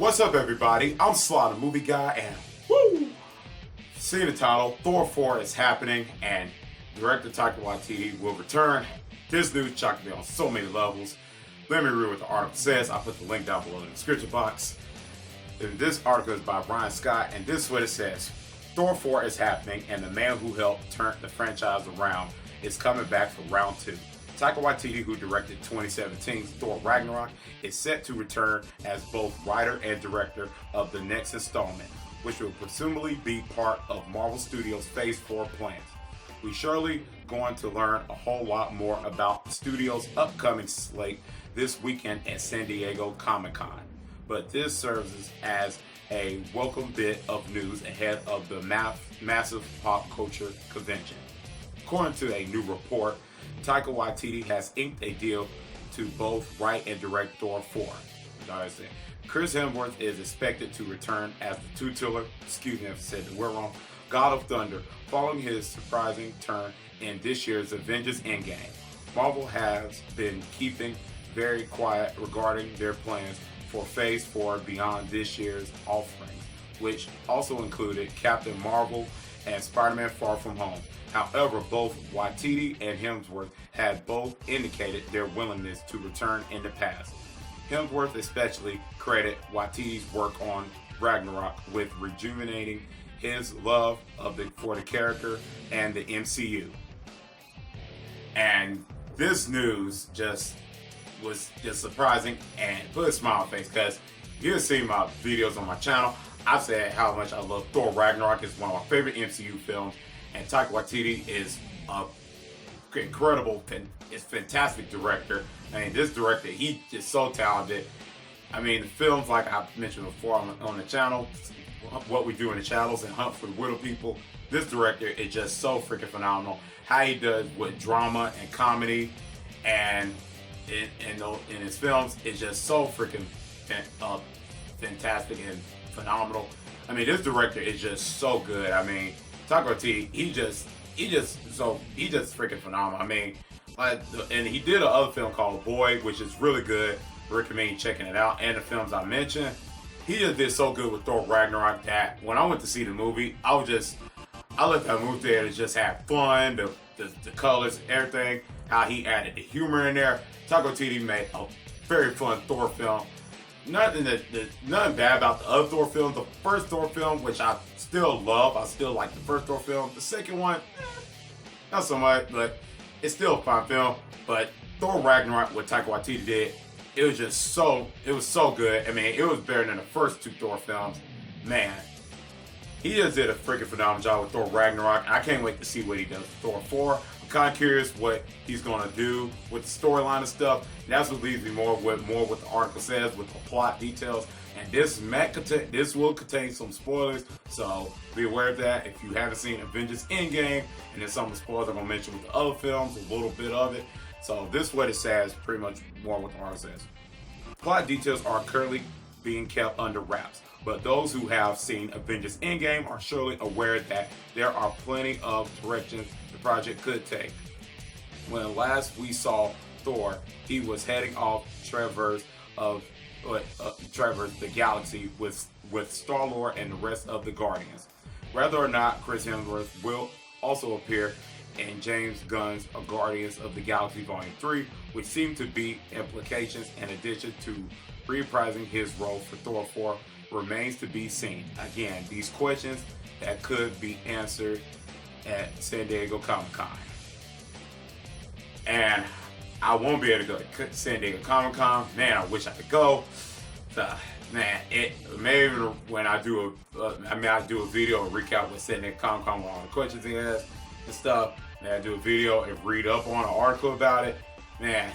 What's up, everybody? I'm Sly, the movie guy, and woo! See the title, Thor 4 is happening, and director Taika Waititi will return. This news shocked me on so many levels. Let me read what the article says. I'll put the link down below in the description box. And this article is by Brian Scott, and this is what it says. Thor 4 is happening, and the man who helped turn the franchise around is coming back for round 2. Taika Waititi, who directed 2017's Thor Ragnarok, is set to return as both writer and director of the next installment, which will presumably be part of Marvel Studios' Phase 4 plans. We're surely going to learn a whole lot more about the studio's upcoming slate this weekend at San Diego Comic-Con, but this serves as a welcome bit of news ahead of the massive pop culture convention. According to a new report, Taika Waititi has inked a deal to both write and direct Thor 4. Chris Hemsworth is expected to return as the tutelar, excuse me if I said the word wrong, God of Thunder, following his surprising turn in this year's Avengers Endgame. Marvel has been keeping very quiet regarding their plans for Phase 4 beyond this year's offerings, which also included Captain Marvel and Spider-Man Far From Home. However, both Waititi and Hemsworth had both indicated their willingness to return in the past. Hemsworth especially credited Waititi's work on Ragnarok with rejuvenating his love for the character and the MCU. And this news was surprising and put a smile on my face, because you've seen my videos on my channel. I've said how much I love Thor Ragnarok. It's one of my favorite MCU films, and Taika Waititi is an incredible, fantastic director. I mean, this director, he's just so talented. I mean, the films, like I mentioned before on the channel, What We Do in the Shadows and Hunt for the Widow People, this director is just so freaking phenomenal. How he does with drama and comedy, and in his films, it's just so freaking fantastic and phenomenal. I mean, this director is just so good. I mean, Taika Waititi, he just freaking phenomenal. I mean, and he did another film called Boy, which is really good. Recommend checking it out. And the films I mentioned, he just did so good with Thor Ragnarok that when I went to see the movie, I let that movie there to just have fun, the colors, everything, how he added the humor in there. Taika Waititi made a very fun Thor film. Nothing bad about the other Thor films. The first Thor film, which I still love, I still like the first Thor film. The second one, not so much, but it's still a fine film. But Thor Ragnarok, what Taika Waititi did, it was so good. I mean, it was better than the first two Thor films. Man, he just did a freaking phenomenal job with Thor Ragnarok. I can't wait to see what he does with Thor 4. I'm kind of curious what he's going to do with the storyline and stuff. And that's what leads me more with what the article says, with the plot details. And this will contain some spoilers, so be aware of that. If you haven't seen Avengers Endgame, and then some of the spoilers I'm going to mention with the other films, a little bit of it. So this is what it says, pretty much more what the article says. Plot details are currently being kept under wraps, but those who have seen Avengers Endgame are surely aware that there are plenty of directions the project could take. When last we saw Thor, he was heading off traverse the galaxy with Star-Lord and the rest of the Guardians. Whether or not Chris Hemsworth will also appear in James Gunn's Guardians of the Galaxy Volume 3, which seem to be implications in addition to reprising his role for Thor 4, remains to be seen. Again, these questions that could be answered at San Diego Comic-Con. And I won't be able to go to San Diego Comic-Con. Man, I wish I could go. Man, maybe when I do a video and recap with San Diego Comic-Con with all the questions he has and stuff. And I do a video and read up on an article about it. Man,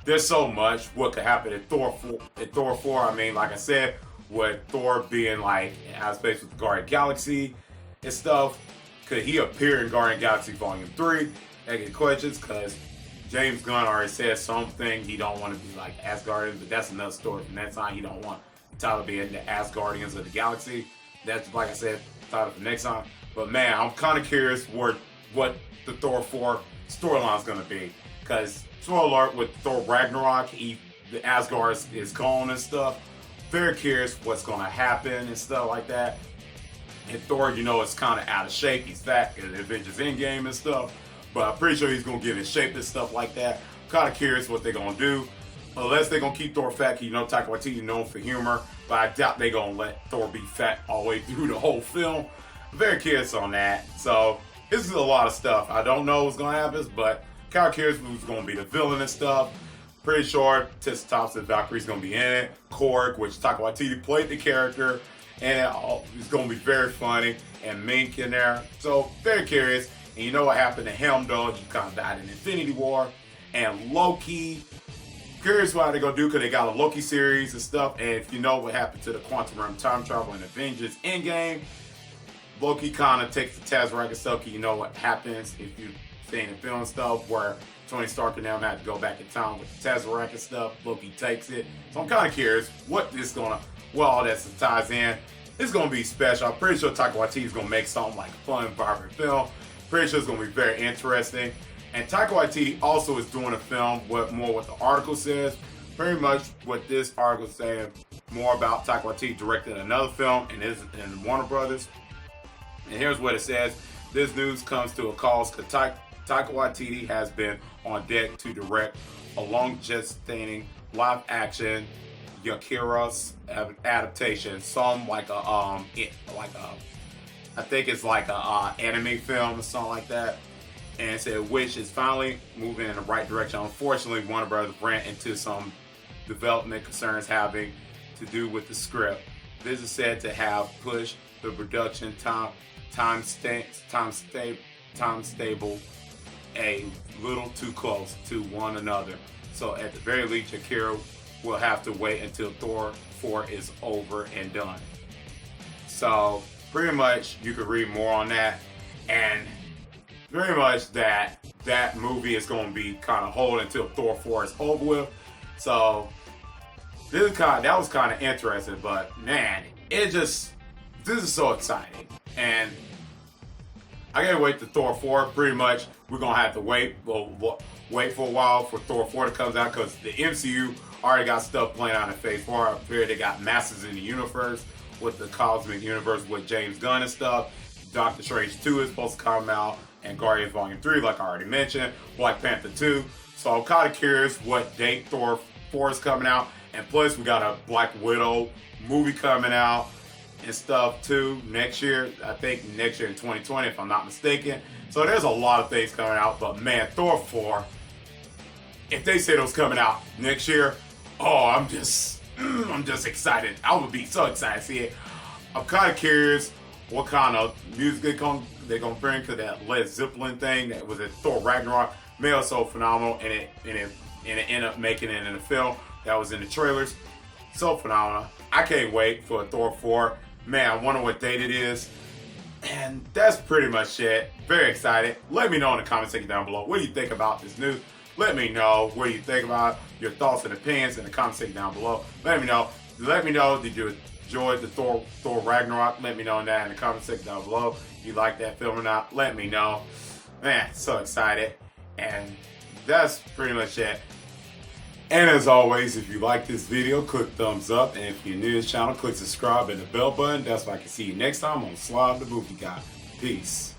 there's so much what could happen in Thor 4. I mean, like I said, with Thor being like in outer space with the Guardian Galaxy and stuff, could he appear in Guardian Galaxy Volume 3? I get questions, because James Gunn already said something. He don't want to be like Asgardians, but that's another story from that time. He don't want Tyler being the Asgardians of the Galaxy. That's, like I said, title for next time. But man, I'm kind of curious what the Thor 4 storyline is going to be, because spoiler alert, with Thor Ragnarok, the Asgard is gone and stuff. very curious what's going to happen and stuff like that. And Thor, you know, is kind of out of shape. He's fat in the Avengers Endgame and stuff. But I'm pretty sure he's going to get in shape and stuff like that. Kind of curious what they're going to do. Unless they're going to keep Thor fat, you know, Taika Waititi known for humor. But I doubt they're going to let Thor be fat all the way through the whole film. I'm very curious on that. So, this is a lot of stuff. I don't know what's going to happen, but kind of curious who's going to be the villain and stuff. Pretty sure Tessa Thompson Valkyrie's going to be in it. Korg, which Taika Waititi played the character. And it's going to be very funny. And Mink in there. So, very curious. And you know what happened to him, though. He kind of died in Infinity War. And Loki. Curious what they're going to do because they got a Loki series and stuff. And if you know what happened to the Quantum Realm time travel in Avengers Endgame, Loki kind of takes the Tesseract and stuff. You know what happens if you've seen the film stuff where Tony Stark and them had to go back in time with the Tesseract and stuff. Loki takes it. So I'm kind of curious what this all that ties in. It's going to be special. I'm pretty sure Taika Waititi is going to make something like a fun, vibrant film. Pretty sure it's going to be very interesting. And Taika Waititi also is doing a film with more what the article says. Pretty much what this article is saying more about Taika Waititi directing another film in Warner Brothers. And here's what it says. This news comes to a cause because Taika Waititi has been on deck to direct a long-gestating live-action Yakira's adaptation. I think it's like a anime film or something like that. And it said, which is finally moving in the right direction. Unfortunately, Warner Brothers ran into some development concerns having to do with the script. This is said to have pushed the production time stable a little too close to one another. So at the very least, Akira will have to wait until Thor 4 is over and done. So pretty much you could read more on that. And very much that movie is going to be kind of hold until Thor 4 is over with. So that was kind of interesting, but man, this is so exciting. And I can't wait to Thor 4. Pretty much we're going to have to wait for a while for Thor 4 to come out because the MCU already got stuff playing out in Phase 4. Up here they got Masters in the Universe with the Cosmic Universe with James Gunn and stuff. Doctor Strange 2 is supposed to come out. And Guardians Volume 3, like I already mentioned. Black Panther 2. So I'm kind of curious what date Thor 4 is coming out. And plus, we got a Black Widow movie coming out and stuff too next year. I think next year in 2020, if I'm not mistaken. So there's a lot of things coming out. But man, Thor 4, if they said it was coming out next year, oh, I'm just excited. I would be so excited to see it. I'm kind of curious what kind of music they're gonna bring to that Led Zeppelin thing that was at Thor Ragnarok. Man, it was so phenomenal, and it ended up making it in the film that was in the trailers. So phenomenal. I can't wait for Thor 4. Man, I wonder what date it is. And that's pretty much it. Very excited. Let me know in the comment section down below. What do you think about this news? Let me know what do you think about your thoughts and opinions in the comment section down below. Let me know. Did you enjoy the Thor Ragnarok? Let me know that in the comment section down below. You like that film or not? Let me know. Man, so excited. And that's pretty much it. And as always, if you like this video, click thumbs up. And if you're new to this channel, click subscribe and the bell button. That's why I can see you next time on Slide the Movie Guy. Peace.